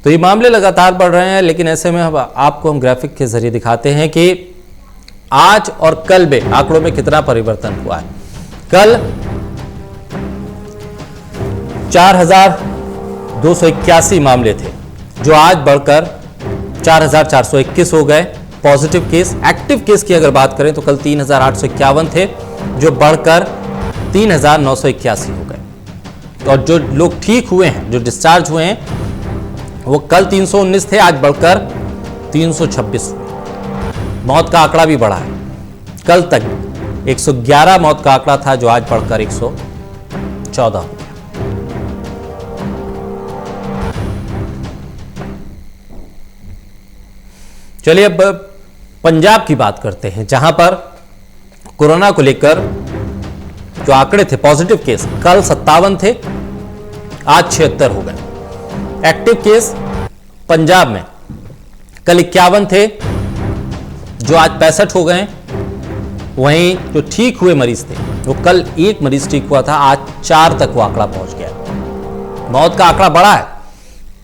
तो ये मामले लगातार बढ़ रहे हैं, लेकिन ऐसे में आपको हम ग्राफिक के जरिए दिखाते हैं कि आज और कल में आंकड़ों में कितना परिवर्तन हुआ है। कल 4,281 मामले थे जो आज बढ़कर 4,421 हो गए। पॉजिटिव केस, एक्टिव केस की अगर बात करें तो कल 3,851 थे जो बढ़कर 3,981 हो गए। और जो लोग ठीक हुए हैं, जो डिस्चार्ज हुए हैं, वो कल 319 थे, आज बढ़कर 326 हुए। मौत का आंकड़ा भी बढ़ा है। कल तक 111 मौत का आंकड़ा था जो आज बढ़कर 114 हो गया। चलिए अब पंजाब की बात करते हैं, जहां पर कोरोना को लेकर जो आंकड़े थे पॉजिटिव केस, कल 57 थे, आज 76 हो गए। एक्टिव केस पंजाब में कल 51 थे जो आज 65 हो गए। वहीं जो ठीक हुए मरीज थे वो कल 1 मरीज ठीक हुआ था, आज 4 तक वो आंकड़ा पहुंच गया। मौत का आंकड़ा बढ़ा है।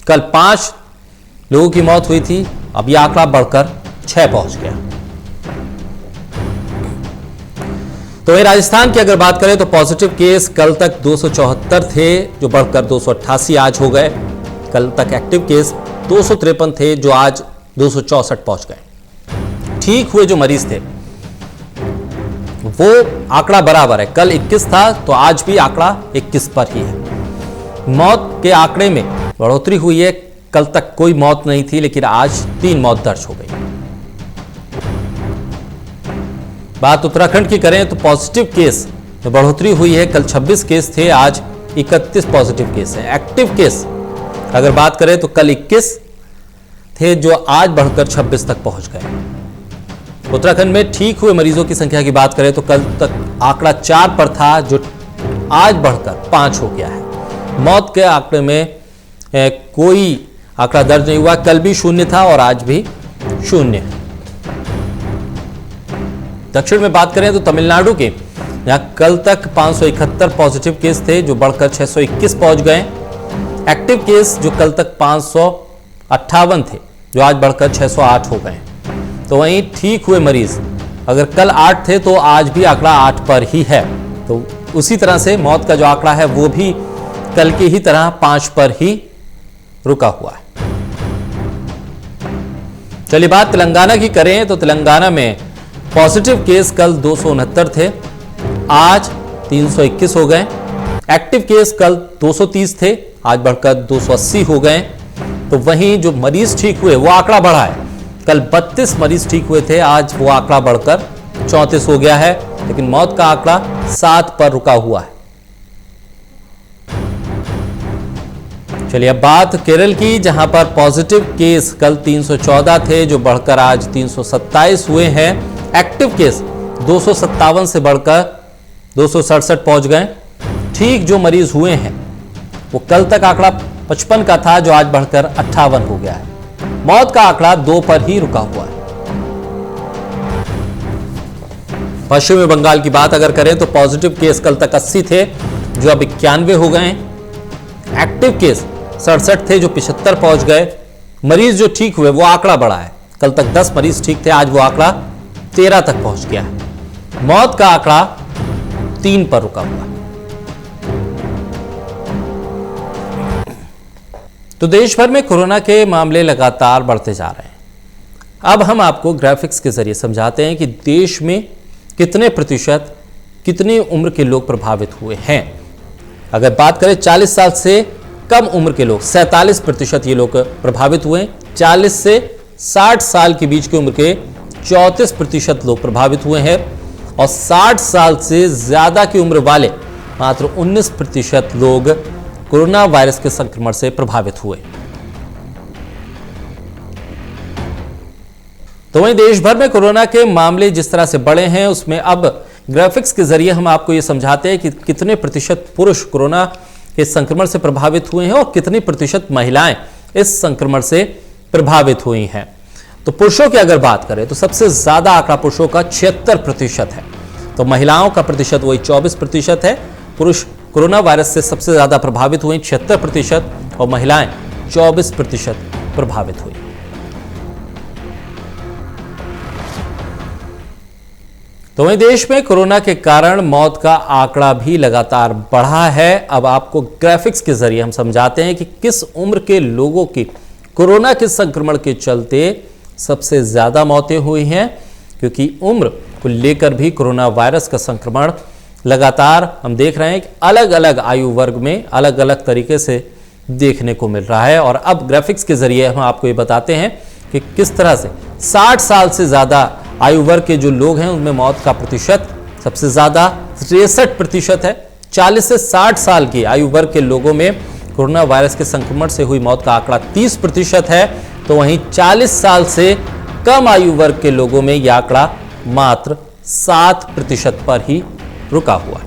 कल 5 लोगों की मौत हुई थी, अब यह आंकड़ा बढ़कर 6 पहुंच गया। तो वहीं राजस्थान की अगर बात करें तो पॉजिटिव केस कल तक 274 थे जो बढ़कर 288 आज हो गए। कल तक एक्टिव केस 253 थे जो आज 264 पहुंच गए। ठीक हुए जो मरीज थे वो आंकड़ा बराबर है, कल 21 था तो आज भी आंकड़ा 21 पर ही है। मौत के आंकड़े में बढ़ोतरी हुई है, कल तक कोई मौत नहीं थी लेकिन आज 3 मौत दर्ज हो गई। बात उत्तराखंड की करें तो पॉजिटिव केस में बढ़ोतरी हुई है, कल 26 केस थे, आज 31 पॉजिटिव केस हैं। एक्टिव केस अगर बात करें तो कल 21 थे जो आज बढ़कर 26 तक पहुंच गए। उत्तराखंड में ठीक हुए मरीजों की संख्या की बात करें तो कल तक आंकड़ा 4 पर था जो आज बढ़कर 5 हो गया है। मौत के आंकड़े में कोई आंकड़ा दर्ज नहीं हुआ, कल भी 0 था और आज भी 0 है। दक्षिण में बात करें तो तमिलनाडु के यहां कल तक 571 पॉजिटिव केस थे जो बढ़कर 621 पहुंच गए। एक्टिव केस जो कल तक 558 थे जो आज बढ़कर 608 हो गए। तो वहीं ठीक हुए मरीज अगर कल 8 थे तो आज भी आंकड़ा 8 पर ही है। तो उसी तरह से मौत का जो आंकड़ा है वो भी कल की ही तरह 5 पर ही रुका हुआ है। चलिए बात तेलंगाना की करें तो तेलंगाना में पॉजिटिव केस कल 269 थे, आज 321 हो गए। एक्टिव केस कल 230 थे, आज बढ़कर 280 हो गए। तो वहीं जो मरीज ठीक हुए वो आंकड़ा बढ़ा है, कल 32 मरीज ठीक हुए थे, आज वो आंकड़ा बढ़कर 34 हो गया है, लेकिन मौत का आंकड़ा 7 पर रुका हुआ है। चलिए अब बात केरल की, जहां पर पॉजिटिव केस कल 314 थे जो बढ़कर आज 327 हुए हैं। एक्टिव केस 257 से बढ़कर 267 पहुंच गए। ठीक जो मरीज हुए हैं वो कल तक आंकड़ा 55 का था जो आज बढ़कर 58 हो गया है। मौत का आंकड़ा 2 पर ही रुका हुआ है। पश्चिमी बंगाल की बात अगर करें तो पॉजिटिव केस कल तक 80 थे जो अब 91 हो गए। एक्टिव केस 67 थे जो 75 पहुंच गए। मरीज जो ठीक हुए वो आंकड़ा बढ़ा है, कल तक 10 मरीज ठीक थे, आज वो आंकड़ा 13 तक पहुंच गया है। मौत का आंकड़ा 3 पर रुका हुआ है। तो देश भर में कोरोना के मामले लगातार बढ़ते जा रहे हैं। अब हम आपको ग्राफिक्स के जरिए समझाते हैं कि देश में कितने प्रतिशत, कितनी उम्र के लोग प्रभावित हुए हैं। अगर बात करें 40 साल से कम उम्र के लोग, 47% ये लोग प्रभावित हुए। 40 से 60 साल के बीच की उम्र के 34% लोग प्रभावित हुए हैं और 60 साल से ज्यादा की उम्र वाले मात्र 19% लोग कोरोना वायरस के संक्रमण से प्रभावित हुए। तो वहीं देश भर में कोरोना के मामले जिस तरह से बढ़े हैं, उसमें अब ग्राफिक्स के जरिए हम आपको यह समझाते हैं कि कितने प्रतिशत पुरुष कोरोना के संक्रमण से प्रभावित हुए हैं और कितनी प्रतिशत महिलाएं इस संक्रमण से प्रभावित हुई हैं। तो पुरुषों की अगर बात करें तो सबसे ज्यादा आंकड़ा पुरुषों का 76% है, तो महिलाओं का प्रतिशत वही 24% है। पुरुष कोरोना वायरस से सबसे ज्यादा प्रभावित हुए 76% और महिलाएं 24% प्रभावित हुई। तो वहीं देश में कोरोना के कारण मौत का आंकड़ा भी लगातार बढ़ा है। अब आपको ग्राफिक्स के जरिए हम समझाते हैं कि किस उम्र के लोगों की कोरोना के संक्रमण के चलते सबसे ज्यादा मौतें हुई हैं, क्योंकि उम्र को लेकर भी कोरोना वायरस का संक्रमण लगातार हम देख रहे हैं कि अलग अलग आयु वर्ग में अलग अलग तरीके से देखने को मिल रहा है। और अब ग्राफिक्स के जरिए हम आपको ये बताते हैं कि किस तरह से 60 साल से ज्यादा आयु वर्ग के जो लोग हैं उनमें मौत का प्रतिशत सबसे ज्यादा 63% है। 40 से 60 साल की आयु वर्ग के लोगों में कोरोना वायरस के संक्रमण से हुई मौत का आंकड़ा 30% है, तो वहीं 40 साल से कम आयु वर्ग के लोगों में यह आंकड़ा मात्र 7% पर ही रुका हुआ है।